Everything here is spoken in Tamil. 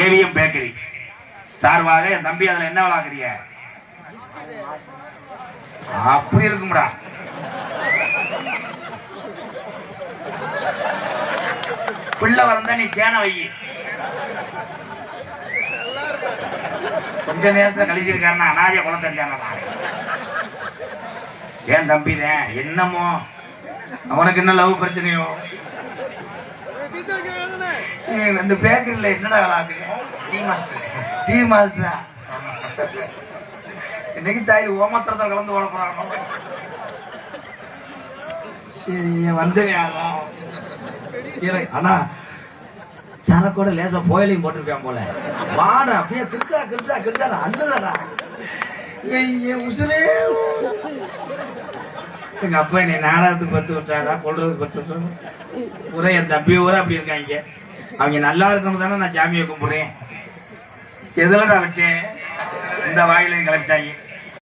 ஏவிஎம் பேக்கரி சார்பாக என் தம்பி அதுல என்ன விளாக்குறிய அப்படி இருக்கும்டா. பிள்ளை வந்தா நீ சேனை வை. கொஞ்ச நேரத்துல கழிச்சிருக்காருன்னா அனாதிய குளத்தஞ்சானா ஏன் தம்பிதான் என்னமோ அவனுக்கு என்ன லவ் பிரச்சனையோ. இந்த பேக்கரியில என்னடா விளாக்குறீங்க? டீ மாஸ்டரா? இன்னைக்கு தாய் ஓமத்திரத்தை கலந்து ஓட போறாங்க. சரி வந்துடுறேன். ஆனா சரக்கோட லேசா போயிலையும் போட்டிருப்பேன் போல. வாடா அப்படியே கிரிச்சா கிரிச்சா கிரிச்சா அந்துடா. உசுரே எங்க அப்பா என்னை நாடகத்துக்கு பத்து விட்டாடா, கொள்றதுக்கு பத்து விட்டாடா. ஊரே என் தம்பி ஊரா அப்படி இருக்காங்க. அவங்க நல்லா இருக்கணும் தானே நான் சாமியை கும்பிடுறேன். எதுலடா விட்டேன்? இந்த வாயிலையும் கிளப்பிட்டாங்க.